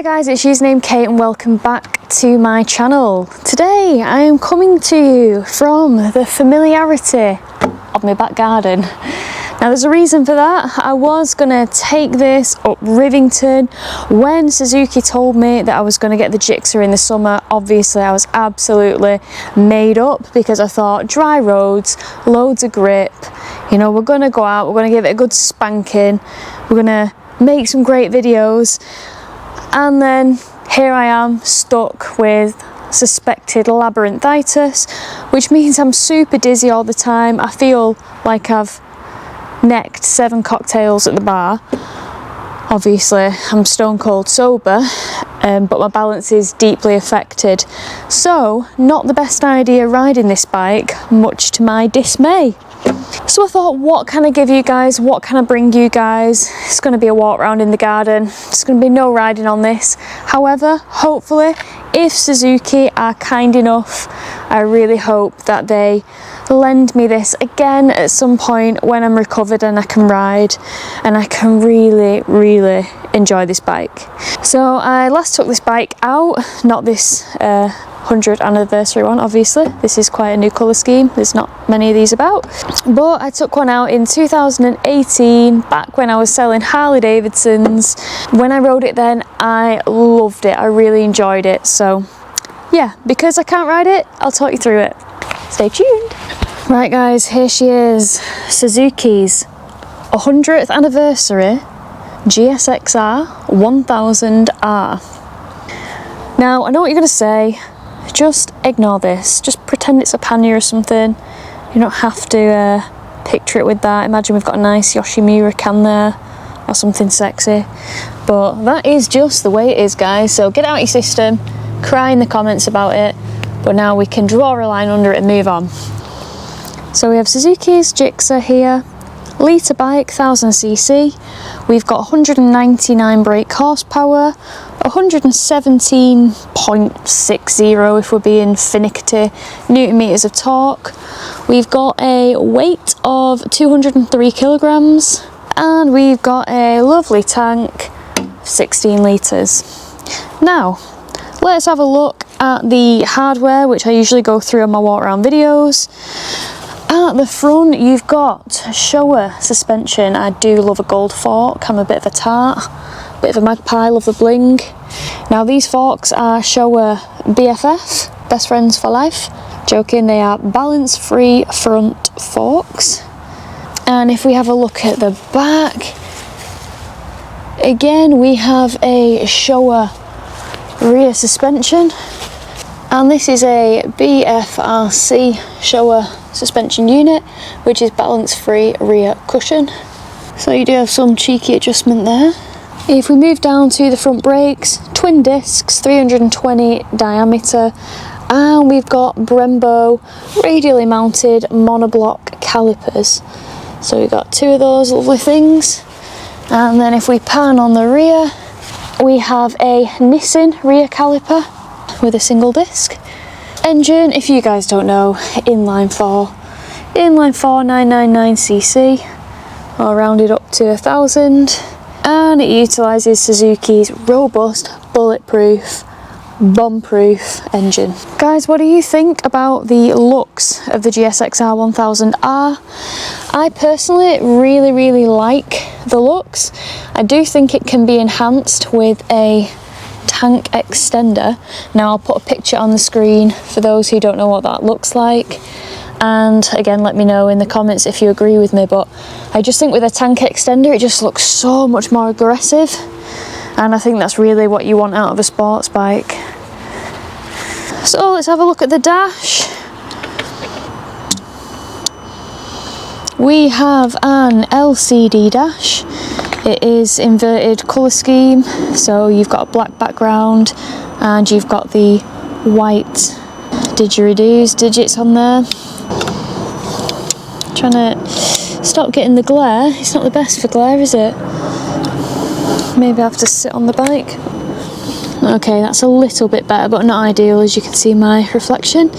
guys, it's Usernamekate and welcome back to my channel. Today I am coming to you from the familiarity of my back garden. Now there's a reason for that. I was going to take this up Rivington when Suzuki told me that I was going to get the GSXR in the summer. Obviously I was absolutely made up because I thought dry roads, loads of grip, you know, we're going to go out, we're going to give it a good spanking, we're going to make some great videos. And then here I am stuck with suspected labyrinthitis, which means I'm super dizzy all the time. I feel like I've necked 7 cocktails at the bar. Obviously I'm stone cold sober, but my balance is deeply affected. So not the best idea riding this bike, much to my dismay. So I thought, what can I give you guys? What can I bring you guys? It's going to be a walk around in the garden. There's going to be no riding on this. However, hopefully, if Suzuki are kind enough, I really hope that they lend me this again at some point when I'm recovered and I can ride and I can really enjoy this bike. So I last took this bike out, not this 100th anniversary one, obviously. This is quite a new colour scheme, there's not many of these about. But I took one out in 2018, back when I was selling Harley Davidsons. When I rode it then, I loved it, I really enjoyed it. So yeah, because I can't ride it, I'll talk you through it. Stay tuned. Right guys, here she is, Suzuki's 100th anniversary GSXR 1000R. Now, I know what you're going to say, just ignore this, just pretend it's a pannier or something. You don't have to picture it with that. Imagine we've got a nice Yoshimura can there, or something sexy. But that is just the way it is, guys, so get it out of your system, cry in the comments about it, but now we can draw a line under it and move on. So we have Suzuki's GSXR here, litre bike, 1000cc. We've got 199 brake horsepower, 117.60 if we're being finicky newton meters of torque. We've got a weight of 203 kilograms, and we've got a lovely tank, 16 litres. Now, let's have a look at the hardware, which I usually go through on my walk around videos. At the front, you've got Showa suspension. I do love a gold fork. I'm a bit of a tart, bit of a magpie, love the bling. Now these forks are Showa BFF, best friends for life. Joking, they are balance-free front forks. And if we have a look at the back, again we have a Showa rear suspension. And this is a BFRC Showa suspension unit, which is balance-free rear cushion. So you do have some cheeky adjustment there. If we move down to the front brakes, twin discs, 320 diameter, and we've got Brembo radially mounted monoblock calipers. So we've got 2 of those lovely things. And then if we pan on the rear, we have a Nissan rear caliper with a single disc. Engine, if you guys don't know, inline 4 999cc, or rounded up to 1000, and it utilises Suzuki's robust, bulletproof, bomb-proof engine. Guys, what do you think about the looks of the GSXR 1000R? I personally really like the looks. I do think it can be enhanced with a tank extender. Now I'll put a picture on the screen for those who don't know what that looks like, and again let me know in the comments if you agree with me, but I just think with a tank extender it just looks so much more aggressive, and I think that's really what you want out of a sports bike. So let's have a look at the dash. We have an LCD dash. It is inverted colour scheme, so you've got a black background and you've got the white didgeridoos digits on there. Trying to stop getting the glare. It's not the best for glare, is it? Maybe I have to sit on the bike. Okay, that's a little bit better, but not ideal, as you can see my reflection.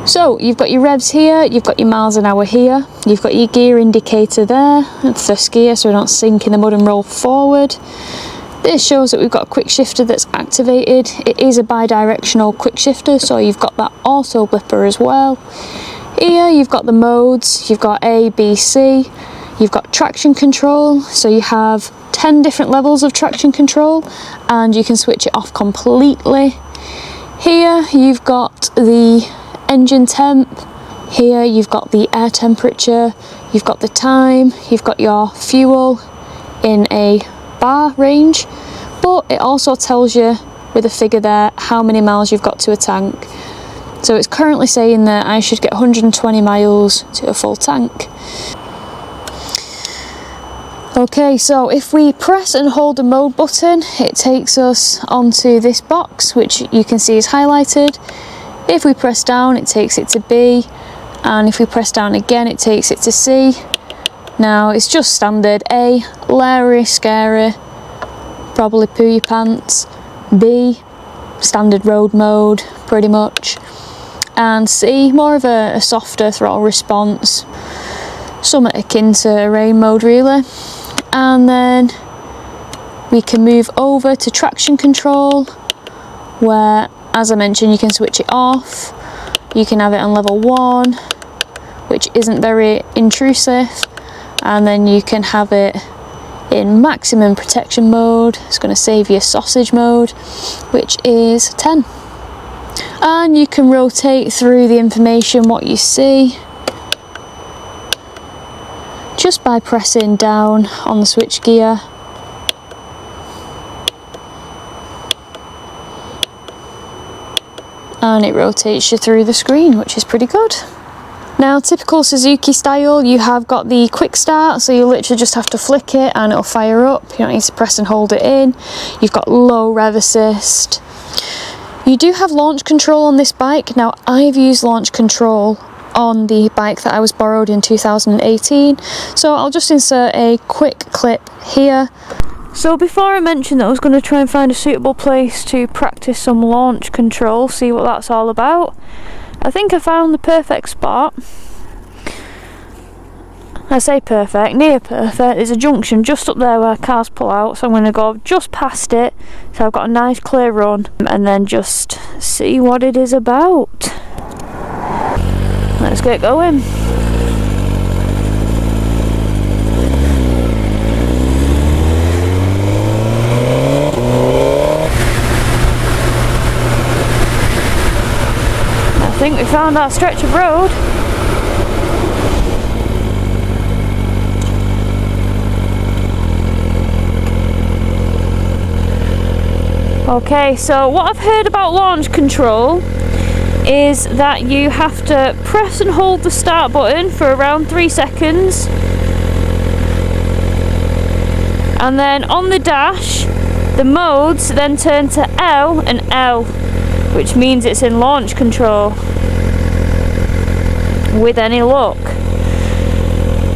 So you've got your revs here, you've got your miles an hour here, you've got your gear indicator there, first gear so we don't sink in the mud and roll forward. This shows that we've got a quick shifter that's activated. It is a bi-directional quick shifter, so you've got that auto blipper as well. Here you've got the modes, you've got A, B, C. You've got traction control, so you have 10 different levels of traction control and you can switch it off completely. Here you've got the engine temp. Here you've got the air temperature, you've got the time, you've got your fuel in a bar range, but it also tells you with a figure there how many miles you've got to a tank. So it's currently saying that I should get 120 miles to a full tank. Okay, so if we press and hold the mode button, it takes us onto this box, which you can see is highlighted. If we press down, it takes it to B, and if we press down again, it takes it to C. Now, it's just standard. A, Larry, scary, probably poo your pants. B, standard road mode, pretty much. And C, more of a softer throttle response, somewhat akin to rain mode really. And then we can move over to traction control, where, as I mentioned, you can switch it off. You can have it on level 1, which isn't very intrusive, and then you can have it in maximum protection mode. It's going to save you sausage mode, which is 10. And you can rotate through the information what you see just by pressing down on the switch gear. And it rotates you through the screen, which is pretty good. Now, typical Suzuki style, you have got the quick start, so you literally just have to flick it and it'll fire up. You don't need to press and hold it in. You've got low rev assist. You do have launch control on this bike. Now, I've used launch control on the bike that I was borrowed in 2018, so I'll just insert a quick clip here. So before I mentioned that I was going to try and find a suitable place to practice some launch control, see what that's all about, I think I found the perfect spot. I say perfect, near perfect. There's a junction just up there where cars pull out, so I'm going to go just past it, so I've got a nice clear run, and then just see what it is about. Let's get going. I think we found our stretch of road. Okay, so what I've heard about launch control is that you have to press and hold the start button for around 3 seconds, and then on the dash the modes then turn to L and L, which means it's in launch control with any luck.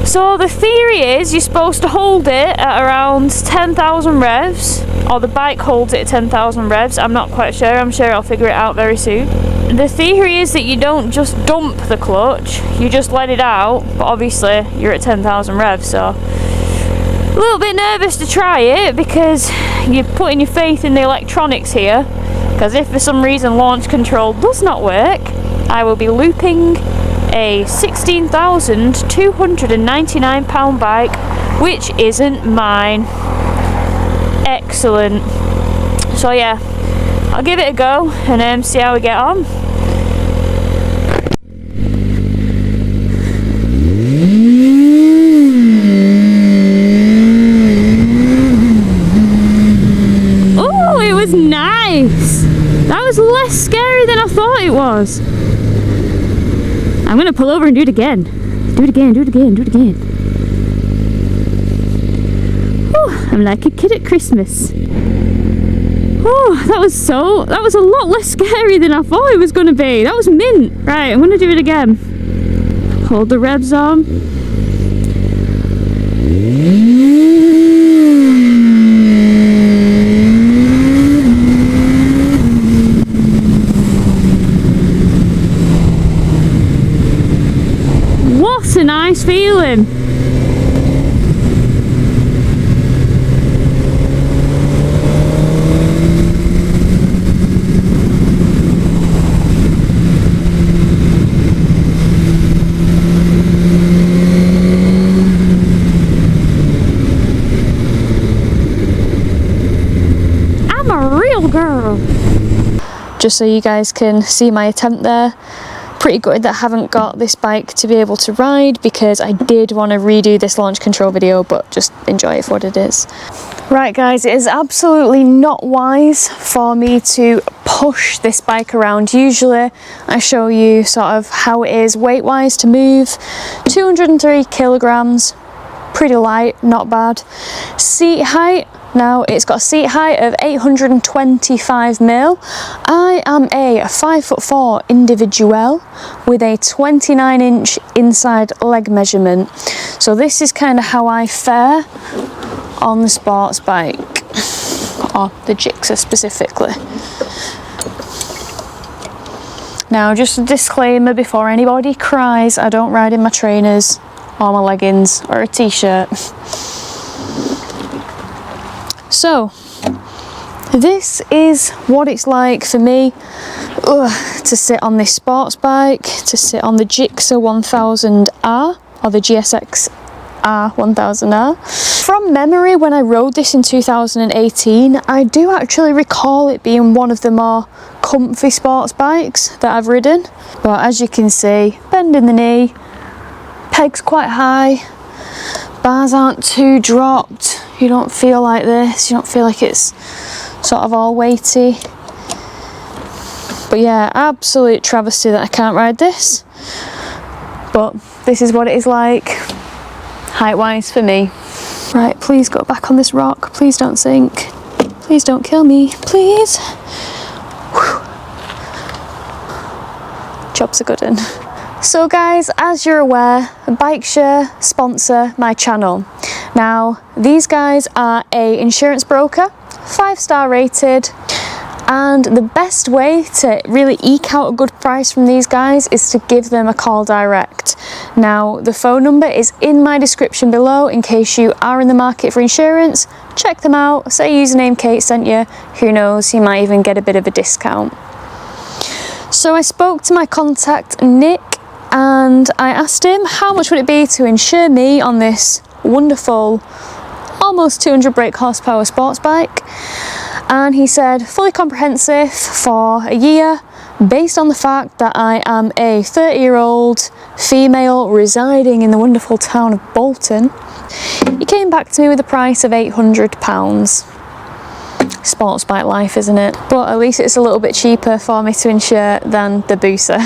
So the theory is you're supposed to hold it at around 10,000 revs, or the bike holds it at 10,000 revs. I'm not quite sure. I'm sure I'll figure it out very soon. The theory is that you don't just dump the clutch, you just let it out, but obviously you're at 10,000 revs, so a little bit nervous to try it because you're putting your faith in the electronics here, because if for some reason launch control does not work, I will be looping a £16,299 bike, which isn't mine. Excellent. So yeah, I'll give it a go and see how we get on. Oh, it was nice. That was less scary than I thought it was. I'm gonna pull over and do it again. Do it again, do it again, do it again. Whew, I'm like a kid at Christmas. Oh, that was a lot less scary than I thought it was gonna be. That was mint. Right, I'm gonna do it again. Hold the revs on. What a nice feeling. Just so you guys can see my attempt there. Pretty good that I haven't got this bike to be able to ride, because I did want to redo this launch control video, but just enjoy it for what it is. Right guys, it is absolutely not wise for me to push this bike around. Usually I show you sort of how it is weight wise to move. 203 kilograms, pretty light, not bad. Seat height, now it's got a seat height of 825 mil. I am a 5'4" individual with a 29-inch inside leg measurement. So this is kind of how I fare on the sports bike, or the GSXR specifically. Now just a disclaimer before anybody cries, I don't ride in my trainers or my leggings or a t-shirt. So this is what it's like for me to sit on this sports bike, to sit on the GSXR1000R or the GSXR1000R. From memory, when I rode this in 2018, I do actually recall it being one of the more comfy sports bikes that I've ridden. But as you can see, bending the knee, pegs quite high, bars aren't too dropped. You don't feel like this, you don't feel like it's sort of all weighty. But yeah, absolute travesty that I can't ride this. But this is what it is like, height-wise for me. Right, please go back on this rock. Please don't sink. Please don't kill me, please. Whew. Job's a good one. So guys, as you're aware, BikeShare sponsor my channel. Now, these guys are an insurance broker, 5-star rated, and the best way to really eke out a good price from these guys is to give them a call direct. Now, the phone number is in my description below in case you are in the market for insurance. Check them out, say Usernamekate sent you, who knows, you might even get a bit of a discount. So I spoke to my contact Nick, and I asked him how much would it be to insure me on this wonderful, almost 200 brake horsepower sports bike. And he said fully comprehensive for a year, based on the fact that I am a 30-year-old female residing in the wonderful town of Bolton. He came back to me with a price of £800. Sports bike life, isn't it? But at least it's a little bit cheaper for me to insure than the Booster.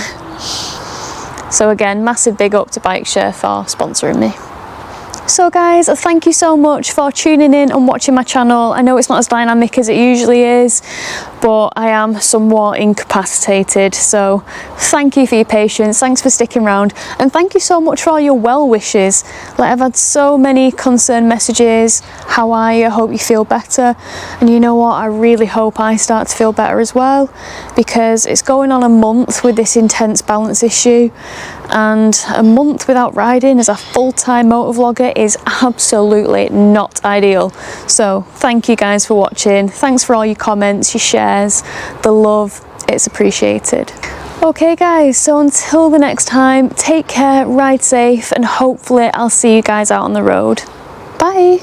So again, massive big up to BikeShare for sponsoring me. So guys, thank you so much for tuning in and watching my channel. I know it's not as dynamic as it usually is, but I am somewhat incapacitated. So thank you for your patience, thanks for sticking around, and thank you so much for all your well wishes. Like, I've had so many concerned messages. How are you? I hope you feel better. And you know what? I really hope I start to feel better as well, because it's going on a month with this intense balance issue, and a month without riding as a full-time motovlogger is absolutely not ideal. So thank you guys for watching. Thanks for all your comments, your shares, the love. It's appreciated. Okay guys, so until the next time, take care, ride safe, and hopefully I'll see you guys out on the road. Bye.